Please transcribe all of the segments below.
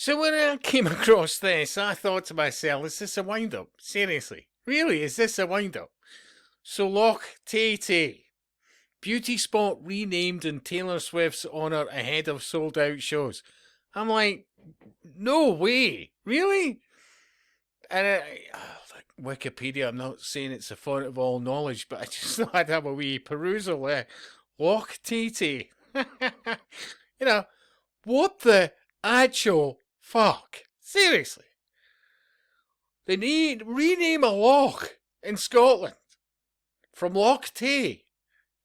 So when I came across this, I thought to myself, is this a wind-up? Seriously? Really, is this a wind-up? So Loch Tay Tay, beauty spot renamed in Taylor Swift's honour ahead of sold-out shows. I'm like, no way. Really? And like Wikipedia, I'm not saying it's a font of all knowledge, but I just thought I'd have a wee perusal there. Loch Tay Tay. You know, what the actual fuck? Seriously. They need rename a loch in Scotland from Loch Tay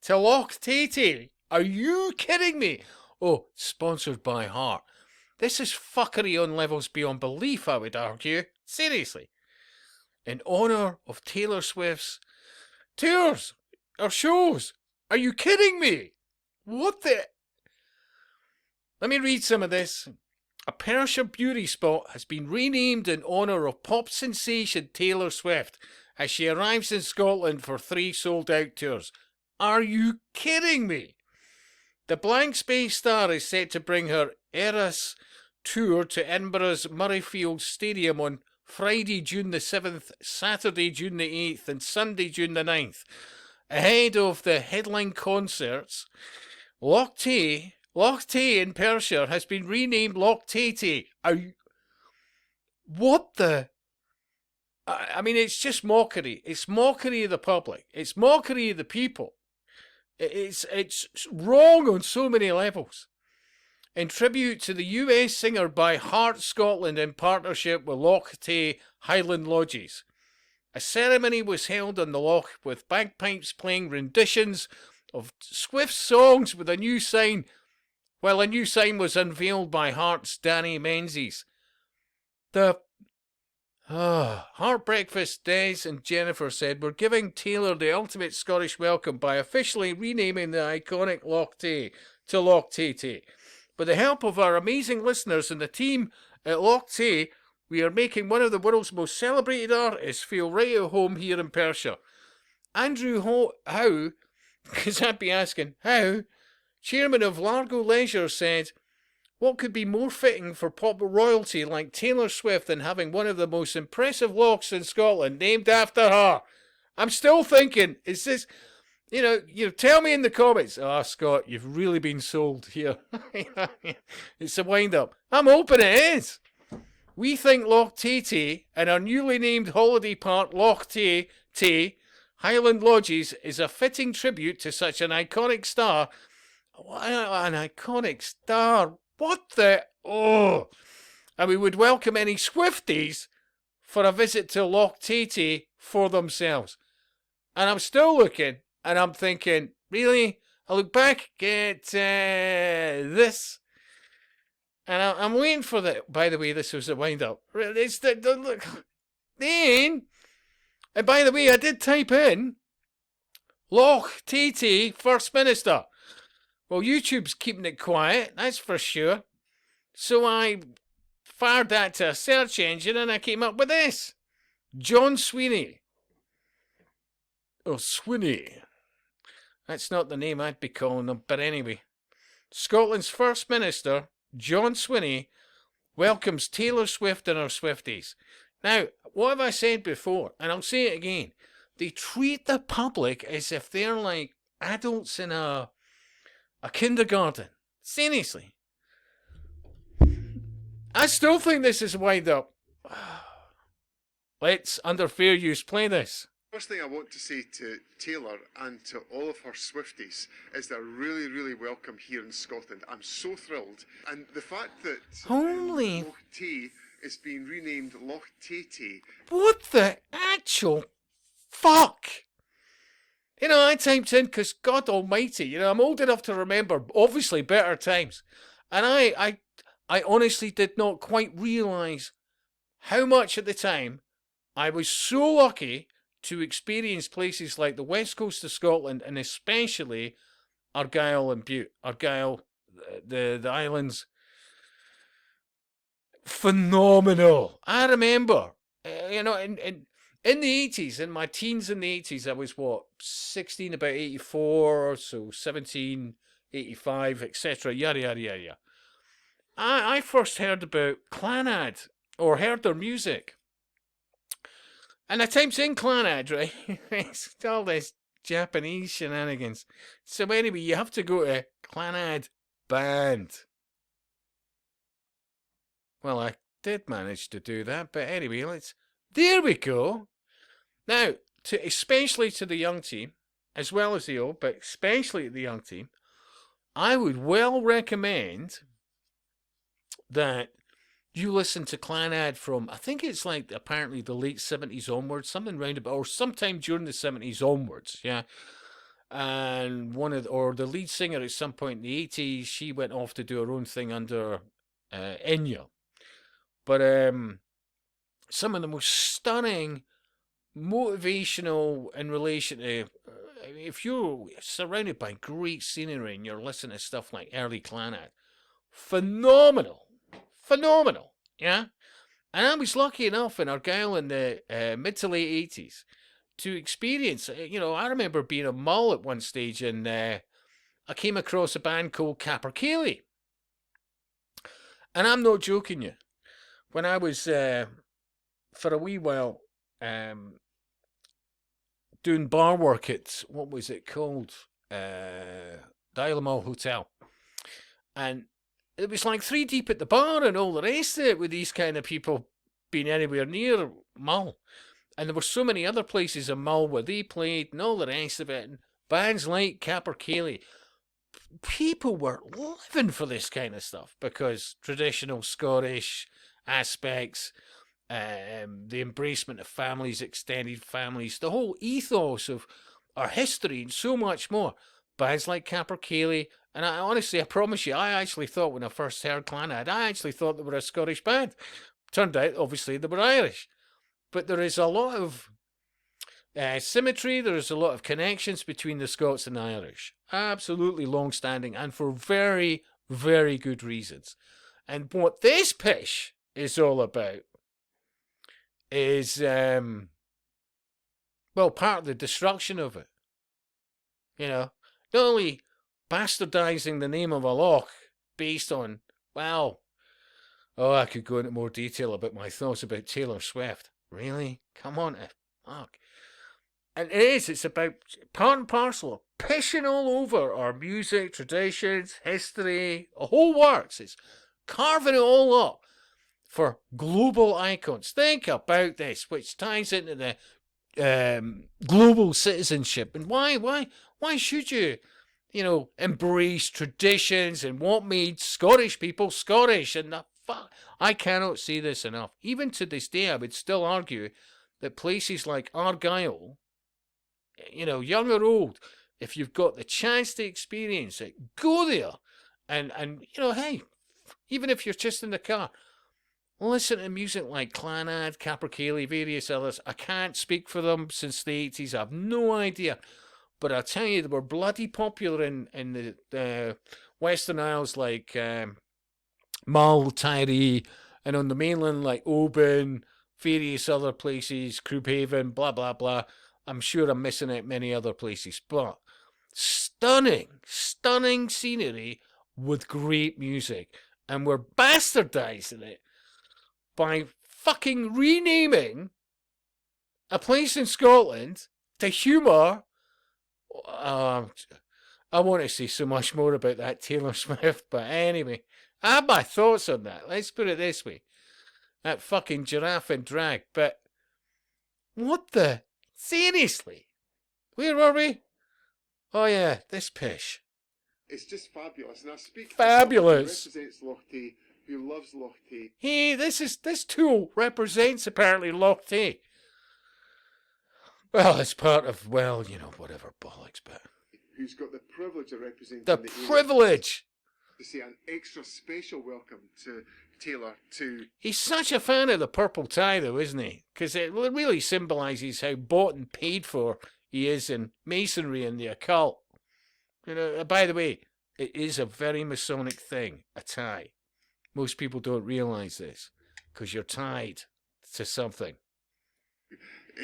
to Loch Tay Tay. Are you kidding me? Oh, sponsored by Heart. This is fuckery on levels beyond belief, I would argue. Seriously. In honour of Taylor Swift's tours or shows. Are you kidding me? What the... Let me read some of this. A Perthshire beauty spot has been renamed in honour of pop sensation Taylor Swift as she arrives in Scotland for 3 sold-out tours. Are you kidding me? The Blank Space star is set to bring her Eras tour to Edinburgh's Murrayfield Stadium on Friday, June the 7th, Saturday, June the 8th, and Sunday, June the 9th. Ahead of the headline concerts, Loch Tay in Perthshire has been renamed Loch Tay Tay. What the... I mean, it's just mockery. It's mockery of the public. It's mockery of the people. It's wrong on so many levels. In tribute to the US singer by Heart Scotland in partnership with Loch Tay Highland Lodges, a ceremony was held on the loch with bagpipes playing renditions of Swift songs with a new sign, while a new sign was unveiled by Heart's Danny Menzies. Heart Breakfast, Des and Jennifer said, we're giving Taylor the ultimate Scottish welcome by officially renaming the iconic Loch Tay to Loch Tay Tay. With the help of our amazing listeners and the team at Loch Tay, we are making one of the world's most celebrated artists feel right at home here in Perthshire. Andrew Howe, because I'd be asking, how, chairman of Largo Leisure, said, what could be more fitting for pop royalty like Taylor Swift than having one of the most impressive lochs in Scotland named after her? I'm still thinking, is this... You know, tell me in the comments. Oh, Scott, you've really been sold here. It's a wind-up. I'm hoping it is. We think Loch Tay Tay and our newly named holiday park Loch Tay Tay Highland Lodges is a fitting tribute to such an iconic star. An iconic star. What the... Oh! And we would welcome any Swifties for a visit to Loch Tay Tay for themselves. And I'm still looking... And I'm thinking, really? I look back at this, and I'm waiting for the. By the way, this was a wind up. It's the look. Then, and by the way, I did type in Loch Tay Tay First Minister. Well, YouTube's keeping it quiet, that's for sure. So I fired that to a search engine, and I came up with this: John Sweeney. Oh, Sweeney. That's not the name I'd be calling him, but anyway. Scotland's First Minister, John Swinney, welcomes Taylor Swift and her Swifties. Now, what have I said before? And I'll say it again. They treat the public as if they're like adults in a kindergarten. Seriously. I still think this is a wind-up. Let's, under fair use, play this. First thing I want to say to Taylor and to all of her Swifties is they're really, really welcome here in Scotland. I'm so thrilled. And the fact that Holy... Loch Tay is being renamed Loch Tay Tay. What the actual fuck? You know, I typed in because God almighty, you know, I'm old enough to remember, obviously, better times. And I honestly did not quite realise how much at the time I was so lucky to experience places like the west coast of Scotland and especially Argyll and Bute. Argyll, the islands. Phenomenal. I remember, you know, in the 80s, in my teens in the 80s, I was 16, about 84, so 17, 85, etc. Yada, yada, yada, yada. I first heard about Clanad, or heard their music. And the types in Clanad, right? It's all this Japanese shenanigans. So anyway, you have to go to Clanad Band. Well, I did manage to do that, but anyway, there we go. Now, especially to the young team, as well as the old, but especially the young team, I would well recommend that you listen to Clanad from, I think it's like apparently the late 70s onwards, something round about, or sometime during the 70s onwards, yeah. And or the lead singer at some point in the 80s, she went off to do her own thing under Enya. But some of the most stunning, motivational in relation to, if you're surrounded by great scenery and you're listening to stuff like early Clanad, phenomenal, yeah. And I was lucky enough in Argyll in the mid to late 80s to experience, I remember being a mull at one stage, and I came across a band called Capercaillie. And I'm not joking you. When I was, for a wee while, doing bar work at, what was it called? Dial Mall Hotel. And it was like 3 deep at the bar and all the rest of it, with these kind of people being anywhere near Mull. And there were so many other places in Mull where they played and all the rest of it. And bands like Capercaillie, people were living for this kind of stuff because traditional Scottish aspects, the embracement of families, extended families, the whole ethos of our history and so much more. Bands like Capercaillie, and I promise you, I actually thought when I first heard Clanad, I actually thought they were a Scottish band. Turned out, obviously, they were Irish. But there is a lot of symmetry, there is a lot of connections between the Scots and the Irish. Absolutely long-standing, and for very, very good reasons. And what this pish is all about is, part of the destruction of it. Not only bastardizing the name of a loch based on, I could go into more detail about my thoughts about Taylor Swift. Really? Come on, fuck. And it's about part and parcel of pissing all over our music, traditions, history, a whole works. It's carving it all up for global icons. Think about this, which ties into the global citizenship. And why should you, embrace traditions and what made Scottish people Scottish? And I cannot say this enough. Even to this day, I would still argue that places like Argyll, young or old, if you've got the chance to experience it, go there. And hey, even if you're just in the car, listen to music like Clanad, Capercaillie, various others. I can't speak for them since the 80s. I have no idea. But I'll tell you, they were bloody popular in the Western Isles like Mull, Tiree, and on the mainland like Oban, various other places, Crouphaven, blah, blah, blah. I'm sure I'm missing out many other places. But stunning scenery with great music. And we're bastardizing it by fucking renaming a place in Scotland to humour. I want to say so much more about that Taylor Swift, but anyway, I have my thoughts on that. Let's put it this way. That fucking giraffe and drag, but what the? Seriously? Where were we? Oh yeah, this pish. It's just fabulous, and I speak fabulous. Who represents Loch Tay, who loves Loch Tay. Hey, this tool represents apparently Loch Tay. Well, it's part of, whatever bollocks, but who's got the privilege of representing the privilege to say an extra special welcome to Taylor. He's such a fan of the purple tie, though, isn't he? Because it really symbolises how bought and paid for he is in masonry and the occult. By the way, it is a very Masonic thing, a tie. Most people don't realise this, because you're tied to something.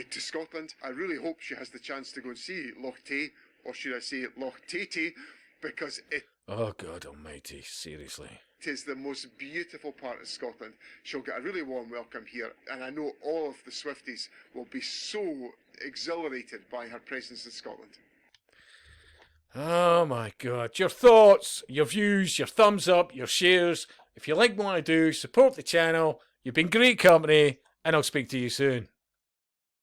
To Scotland. I really hope she has the chance to go and see Loch Tay, or should I say Loch Tay, because it... Oh, God almighty, seriously. It is the most beautiful part of Scotland. She'll get a really warm welcome here, and I know all of the Swifties will be so exhilarated by her presence in Scotland. Oh my God. Your thoughts, your views, your thumbs up, your shares. If you like what I do, support the channel. You've been great company, and I'll speak to you soon.